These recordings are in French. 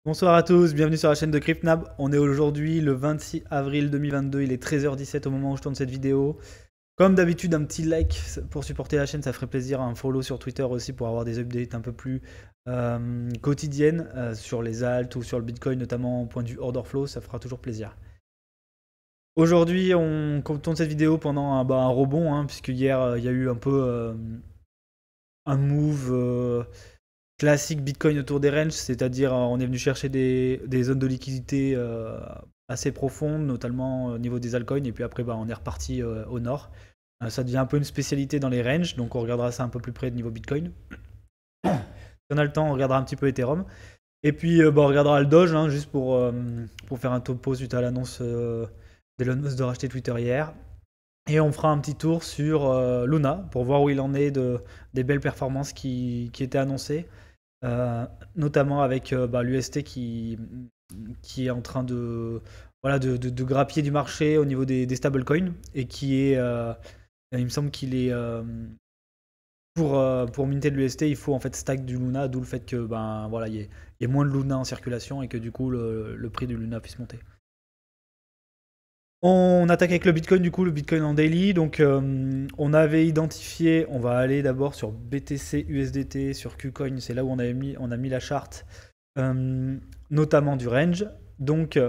Bonsoir à tous, bienvenue sur la chaîne de CryptNab. On est aujourd'hui le 26 avril 2022, il est 13h17 au moment où je tourne cette vidéo. Comme d'habitude, un petit like pour supporter la chaîne, ça ferait plaisir. Un follow sur Twitter aussi pour avoir des updates un peu plus quotidiennes sur les alts ou sur le Bitcoin, notamment au point de vue order flow, ça fera toujours plaisir. Aujourd'hui, on tourne cette vidéo pendant un rebond, hein, puisque hier, il y a eu un peu un move classique Bitcoin autour des ranges, c'est-à-dire on est venu chercher des zones de liquidité assez profondes, notamment au niveau des altcoins, et puis après on est reparti au nord. Ça devient un peu une spécialité dans les ranges, donc on regardera ça un peu plus près de niveau Bitcoin. Si on a le temps, on regardera un petit peu Ethereum. Et puis on regardera le Doge, hein, juste pour faire un topo suite à l'annonce d'Elon Musk de racheter Twitter hier. Et on fera un petit tour sur Luna pour voir où il en est des belles performances qui étaient annoncées. Notamment avec l'UST qui est en train de grappiller du marché au niveau des stablecoins et qui est, il me semble qu'il est, pour minter de l'UST, il faut en fait stack du Luna, d'où le fait que il y ait moins de Luna en circulation et que du coup le prix du Luna puisse monter. On attaque avec le Bitcoin, du coup, le Bitcoin en daily. Donc, on avait identifié, on va aller d'abord sur BTC, USDT, sur KuCoin, c'est là où on a mis la charte, notamment du range. Donc,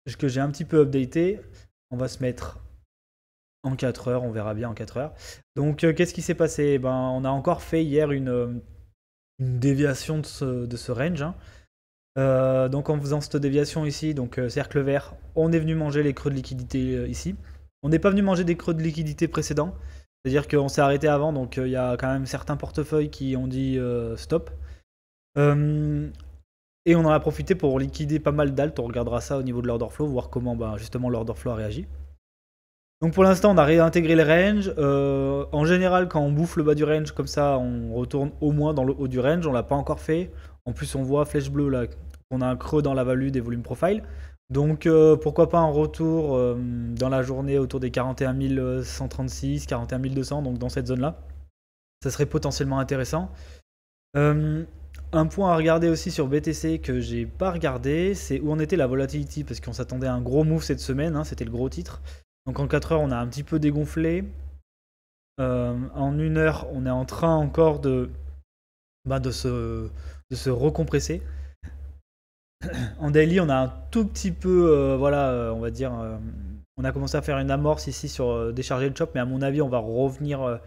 ce que j'ai un petit peu updaté, on va se mettre en 4 heures, on verra bien en 4 heures. Donc, qu'est-ce qui s'est passé? On a encore fait hier une déviation de ce range, hein. Donc en faisant cette déviation ici, donc cercle vert, on est venu manger les creux de liquidité ici. On n'est pas venu manger des creux de liquidité précédents, c'est-à-dire qu'on s'est arrêté avant, donc il y a quand même certains portefeuilles qui ont dit stop. Et on en a profité pour liquider pas mal d'alt, on regardera ça au niveau de l'order flow, voir comment justement l'order flow a réagi. Donc pour l'instant on a réintégré les ranges. En général quand on bouffe le bas du range comme ça, on retourne au moins dans le haut du range, on l'a pas encore fait. En plus on voit flèche bleue là, qu'on a un creux dans la value des volumes profile. Donc pourquoi pas un retour dans la journée autour des 41 136, 41 200, donc dans cette zone là. Ça serait potentiellement intéressant. Un point à regarder aussi sur BTC que j'ai pas regardé, c'est où en était la volatility, parce qu'on s'attendait à un gros move cette semaine, hein, c'était le gros titre. Donc en 4 heures, on a un petit peu dégonflé. En 1 heure, on est en train encore de se recompresser. En daily, on a un tout petit peu, on va dire, on a commencé à faire une amorce ici sur décharger le chop, mais à mon avis, on va revenir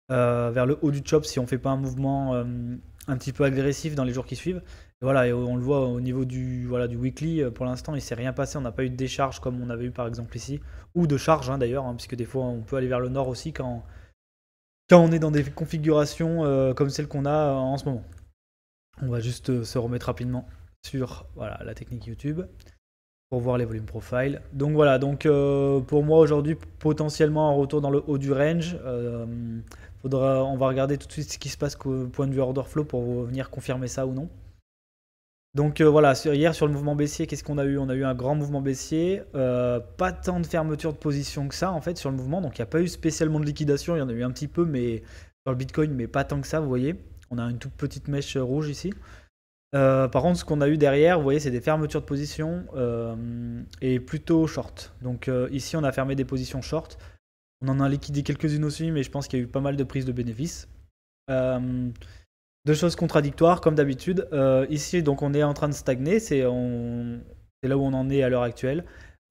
vers le haut du chop si on fait pas un mouvement un petit peu agressif dans les jours qui suivent. Et on le voit au niveau du weekly, pour l'instant il s'est rien passé, on n'a pas eu de décharge comme on avait eu par exemple ici, ou de charge hein, d'ailleurs, hein, puisque des fois on peut aller vers le nord aussi quand on est dans des configurations comme celle qu'on a en ce moment. On va juste se remettre rapidement sur la technique YouTube pour voir les volumes profile. Donc voilà, pour moi aujourd'hui potentiellement un retour dans le haut du range. On va regarder tout de suite ce qui se passe au point de vue order flow pour venir confirmer ça ou non. Donc hier sur le mouvement baissier, qu'est-ce qu'on a eu? On a eu un grand mouvement baissier, pas tant de fermeture de position que ça en fait sur le mouvement, donc il n'y a pas eu spécialement de liquidation, il y en a eu un petit peu mais sur le Bitcoin, mais pas tant que ça, vous voyez. On a une toute petite mèche rouge ici. Par contre, ce qu'on a eu derrière, vous voyez, c'est des fermetures de position et plutôt short. Donc ici, on a fermé des positions short. On en a liquidé quelques-unes aussi, mais je pense qu'il y a eu pas mal de prises de bénéfices. Deux choses contradictoires, comme d'habitude. Ici, donc, on est en train de stagner. C'est là où on en est à l'heure actuelle.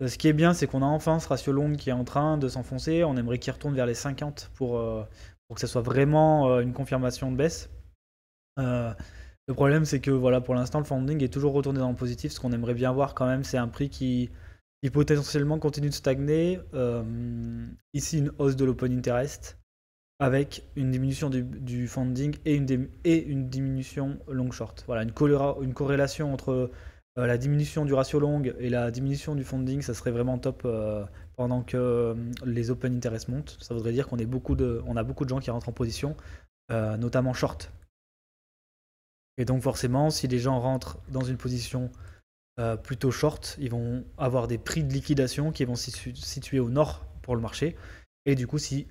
Ce qui est bien, c'est qu'on a enfin ce ratio long qui est en train de s'enfoncer. On aimerait qu'il retourne vers les 50 pour que ça soit vraiment une confirmation de baisse. Le problème, c'est que pour l'instant, le funding est toujours retourné dans le positif. Ce qu'on aimerait bien voir quand même, c'est un prix qui potentiellement continue de stagner. Ici, une hausse de l'open interest avec une diminution du funding et une diminution long short. Voilà, une corrélation entre la diminution du ratio long et la diminution du funding, ça serait vraiment top pendant que les open interest montent. Ça voudrait dire qu'on a beaucoup de gens qui rentrent en position, notamment short. Et donc forcément, si les gens rentrent dans une position plutôt short, ils vont avoir des prix de liquidation qui vont se situer au nord pour le marché. Et du coup, si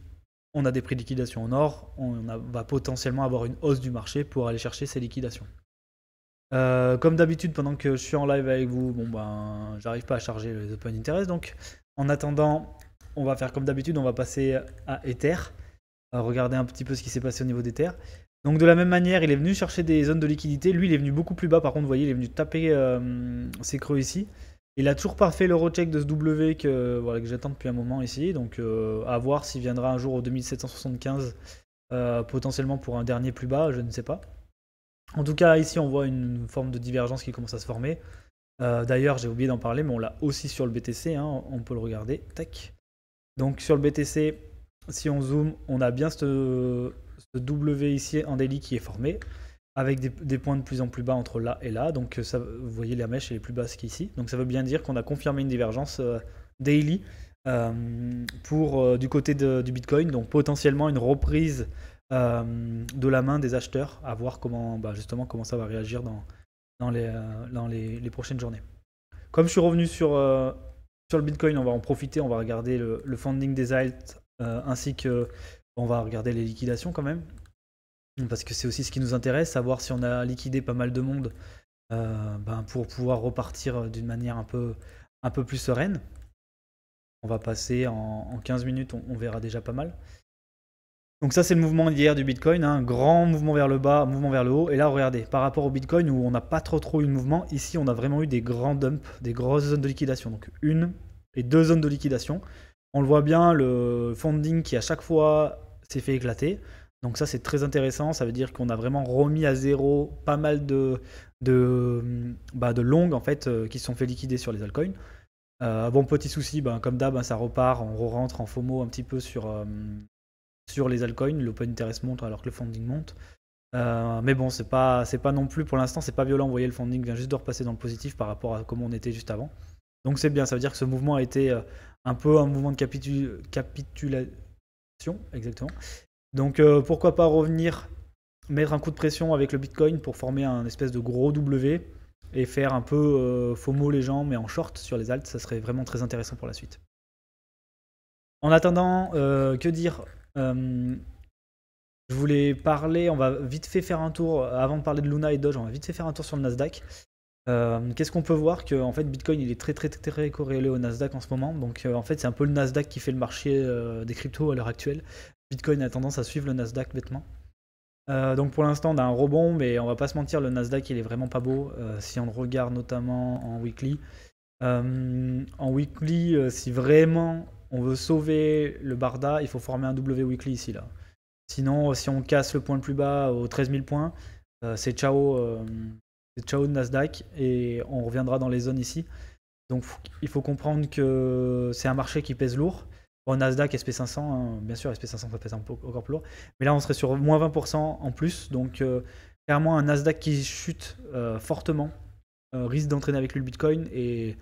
on a des prix de liquidation au nord, va potentiellement avoir une hausse du marché pour aller chercher ces liquidations. Comme d'habitude, pendant que je suis en live avec vous, bon ben, j'arrive pas à charger les open interest. Donc, en attendant, on va faire comme d'habitude, on va passer à Ether. Regarder un petit peu ce qui s'est passé au niveau d'Ether. Donc, de la même manière, il est venu chercher des zones de liquidité. Lui, il est venu beaucoup plus bas. Par contre, vous voyez, il est venu taper ses creux ici. Il a toujours pas fait l'eurocheck de ce W voilà, que j'attends depuis un moment ici. Donc, à voir s'il viendra un jour au 2775, potentiellement pour un dernier plus bas, je ne sais pas. En tout cas, ici, on voit une forme de divergence qui commence à se former. D'ailleurs, j'ai oublié d'en parler, mais on l'a aussi sur le BTC. Hein, on peut le regarder. Tac. Donc, sur le BTC, si on zoome, on a bien ce W ici en daily qui est formé, avec des points de plus en plus bas entre là et là. Donc, ça, vous voyez, la mèche elle est plus basse qu'ici. Donc, ça veut bien dire qu'on a confirmé une divergence daily pour du côté du Bitcoin. Donc, potentiellement une reprise de la main des acheteurs, à voir comment, justement, comment ça va réagir dans les prochaines journées. Comme je suis revenu sur le Bitcoin, on va en profiter, on va regarder le funding des alt, ainsi que on va regarder les liquidations quand même, parce que c'est aussi ce qui nous intéresse, savoir si on a liquidé pas mal de monde pour pouvoir repartir d'une manière un peu plus sereine. On va passer en 15 minutes, on verra déjà pas mal. Donc ça c'est le mouvement d'hier du Bitcoin, hein, grand mouvement vers le bas, mouvement vers le haut. Et là regardez, par rapport au Bitcoin où on n'a pas trop eu de mouvement, ici on a vraiment eu des grands dumps, des grosses zones de liquidation. Donc une et deux zones de liquidation. On le voit bien, le funding qui à chaque fois s'est fait éclater. Donc ça c'est très intéressant, ça veut dire qu'on a vraiment remis à zéro pas mal de longues en fait qui se sont fait liquider sur les altcoins. Bon, petit souci, comme d'hab, ça repart, on rentre en FOMO un petit peu sur les altcoins, l'open interest monte alors que le funding monte. Mais bon, c'est pas non plus, pour l'instant, c'est pas violent. Vous voyez, le funding vient juste de repasser dans le positif par rapport à comment on était juste avant. Donc c'est bien, ça veut dire que ce mouvement a été un peu un mouvement de capitulation, exactement. Donc pourquoi pas revenir, mettre un coup de pression avec le Bitcoin pour former un espèce de gros W et faire un peu FOMO les gens, mais en short sur les alts, ça serait vraiment très intéressant pour la suite. En attendant, que dire je voulais parler, on va vite fait faire un tour, avant de parler de Luna et Doge, on va vite fait faire un tour sur le Nasdaq. Qu'est-ce qu'on peut voir? Que en fait Bitcoin il est très corrélé au Nasdaq en ce moment, donc en fait c'est un peu le Nasdaq qui fait le marché des cryptos à l'heure actuelle. Bitcoin a tendance à suivre le Nasdaq bêtement. Donc pour l'instant on a un rebond, mais on va pas se mentir, le Nasdaq il est vraiment pas beau si on le regarde notamment en weekly. En weekly, si vraiment on veut sauver le Barda, il faut former un W weekly ici là. Sinon, si on casse le point le plus bas aux 13 000 points, c'est ciao de Nasdaq et on reviendra dans les zones ici. Donc il faut comprendre que c'est un marché qui pèse lourd. Bon, Nasdaq, SP500, hein, bien sûr, SP500 ça pèse encore plus lourd. Mais là, on serait sur moins 20% en plus. Donc clairement, un Nasdaq qui chute fortement risque d'entraîner avec lui le Bitcoin. Et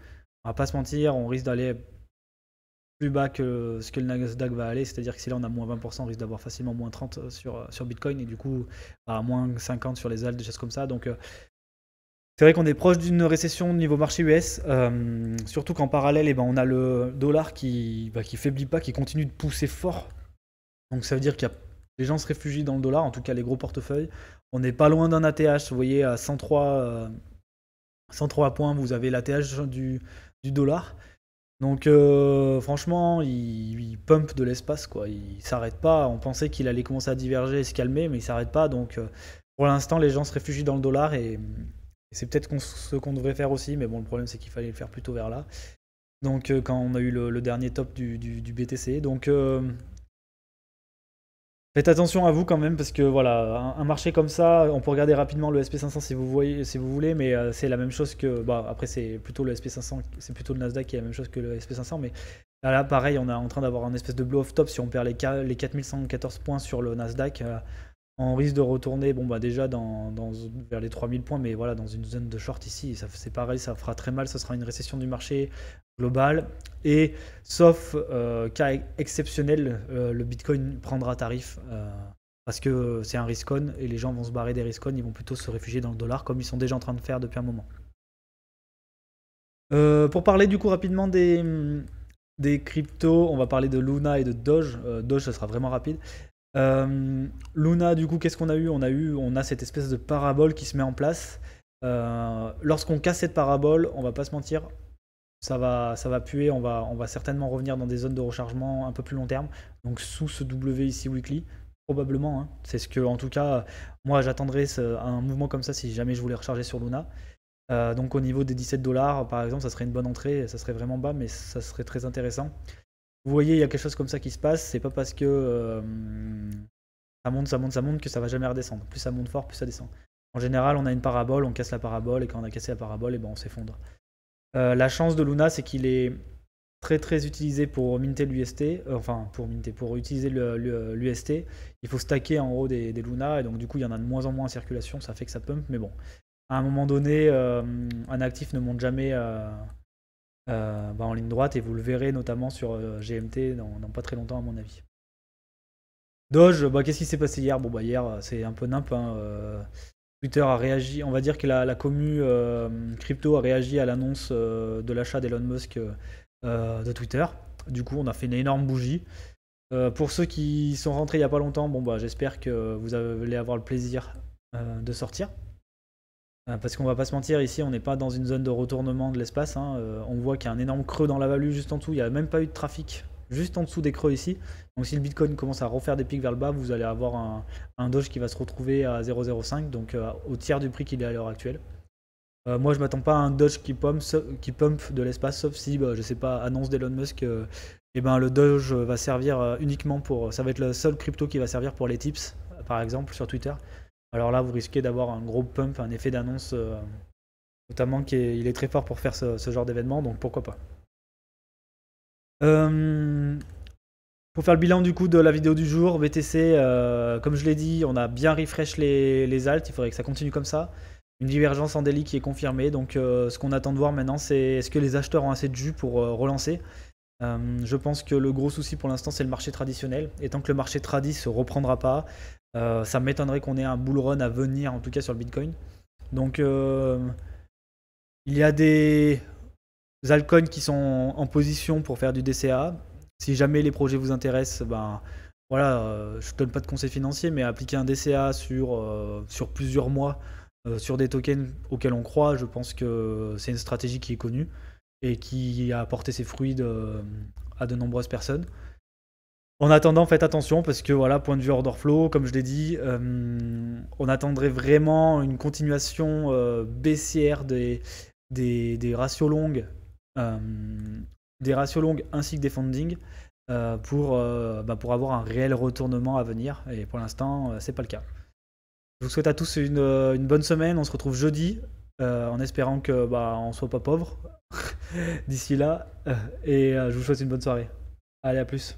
on va pas se mentir, on risque d'aller plus bas que ce que le Nasdaq va aller, c'est-à-dire que si là on a moins 20%, on risque d'avoir facilement moins 30 sur Bitcoin et du coup moins 50 sur les alt, des choses comme ça. Donc c'est vrai qu'on est proche d'une récession au niveau marché US, surtout qu'en parallèle on a le dollar qui faiblit pas, qui continue de pousser fort. Donc ça veut dire que les gens se réfugient dans le dollar, en tout cas les gros portefeuilles. On n'est pas loin d'un ATH, vous voyez à 103 points, vous avez l'ATH du dollar. Donc franchement, il pump de l'espace, quoi. Il s'arrête pas. On pensait qu'il allait commencer à diverger et se calmer, mais il s'arrête pas. Donc pour l'instant, les gens se réfugient dans le dollar et c'est peut-être ce qu'on devrait faire aussi. Mais bon, le problème c'est qu'il fallait le faire plutôt vers là. Donc quand on a eu le dernier top du BTC. Donc faites attention à vous quand même parce que voilà, un marché comme ça, on peut regarder rapidement le SP500 si vous voulez, mais c'est la même chose que après c'est plutôt le SP500, c'est plutôt le Nasdaq qui est la même chose que le SP500, mais là pareil, on est en train d'avoir un espèce de blow off top. Si on perd les 4114 points sur le Nasdaq, on risque de retourner déjà vers les 3000 points, mais voilà, dans une zone de short ici, c'est pareil, ça fera très mal, ça sera une récession du marché global, et sauf cas exceptionnel, le Bitcoin prendra tarif parce que c'est un risk on et les gens vont se barrer des risk on, ils vont plutôt se réfugier dans le dollar comme ils sont déjà en train de faire depuis un moment. Pour parler du coup rapidement des cryptos, on va parler de Luna et de Doge. Doge, ça sera vraiment rapide. Luna, du coup, qu'est-ce qu'on a eu? On a cette espèce de parabole qui se met en place Lorsqu'on casse cette parabole, on va pas se mentir, ça va puer, on va certainement revenir dans des zones de rechargement un peu plus long terme, donc sous ce W ici weekly, probablement, hein. C'est ce que, en tout cas, moi j'attendrais un mouvement comme ça si jamais je voulais recharger sur Luna. Donc au niveau des 17 $ par exemple, ça serait une bonne entrée, ça serait vraiment bas, mais ça serait très intéressant. Vous voyez, il y a quelque chose comme ça qui se passe, c'est pas parce que ça monte que ça va jamais redescendre. Plus ça monte fort, plus ça descend. En général, on a une parabole, on casse la parabole, et quand on a cassé la parabole, et ben on s'effondre. La chance de Luna, c'est qu'il est très très utilisé pour minter l'UST, pour utiliser l'UST. Il faut stacker en haut des Luna, et donc du coup, il y en a de moins en moins en circulation, ça fait que ça pump, mais bon. À un moment donné, un actif ne monte jamais en ligne droite, et vous le verrez notamment sur GMT dans pas très longtemps, à mon avis. Doge, qu'est-ce qui s'est passé hier? Bon, hier, c'est un peu nimp, hein. Twitter a réagi, on va dire que la commu crypto a réagi à l'annonce de l'achat d'Elon Musk de Twitter. Du coup, on a fait une énorme bougie. Pour ceux qui sont rentrés il n'y a pas longtemps, j'espère que vous allez avoir le plaisir de sortir. Parce qu'on va pas se mentir, ici on n'est pas dans une zone de retournement de l'espace, hein. On voit qu'il y a un énorme creux dans la value juste en dessous, il n'y a même pas eu de trafic juste en dessous des creux ici. Donc si le Bitcoin commence à refaire des pics vers le bas, vous allez avoir un Doge qui va se retrouver à 0,05, donc au tiers du prix qu'il est à l'heure actuelle. Moi je m'attends pas à un Doge qui pump de l'espace, sauf si, je sais pas, annonce d'Elon Musk, le Doge va servir uniquement pour... Ça va être le seul crypto qui va servir pour les tips, par exemple, sur Twitter. Alors là, vous risquez d'avoir un gros pump, un effet d'annonce, notamment qu'il est très fort pour faire ce genre d'événement, donc pourquoi pas. Pour faire le bilan du coup de la vidéo du jour, BTC, comme je l'ai dit, on a bien refresh les alts, il faudrait que ça continue comme ça. Une divergence en daily qui est confirmée, donc ce qu'on attend de voir maintenant, c'est est-ce que les acheteurs ont assez de jus pour relancer. Je pense que le gros souci pour l'instant, c'est le marché traditionnel, et tant que le marché tradi se reprendra pas, ça m'étonnerait qu'on ait un bull run à venir, en tout cas sur le Bitcoin. Donc il y a des altcoins qui sont en position pour faire du DCA. Si jamais les projets vous intéressent, je donne pas de conseils financiers, mais appliquer un DCA sur plusieurs mois sur des tokens auxquels on croit, je pense que c'est une stratégie qui est connue et qui a apporté ses fruits à de nombreuses personnes. En attendant, faites attention parce que point de vue order flow, comme je l'ai dit, on attendrait vraiment une continuation baissière des ratios longues, ainsi que des funding pour avoir un réel retournement à venir. Et pour l'instant, c'est pas le cas. Je vous souhaite à tous une bonne semaine. On se retrouve jeudi en espérant que on soit pas pauvre d'ici là. Et je vous souhaite une bonne soirée. Allez, à plus.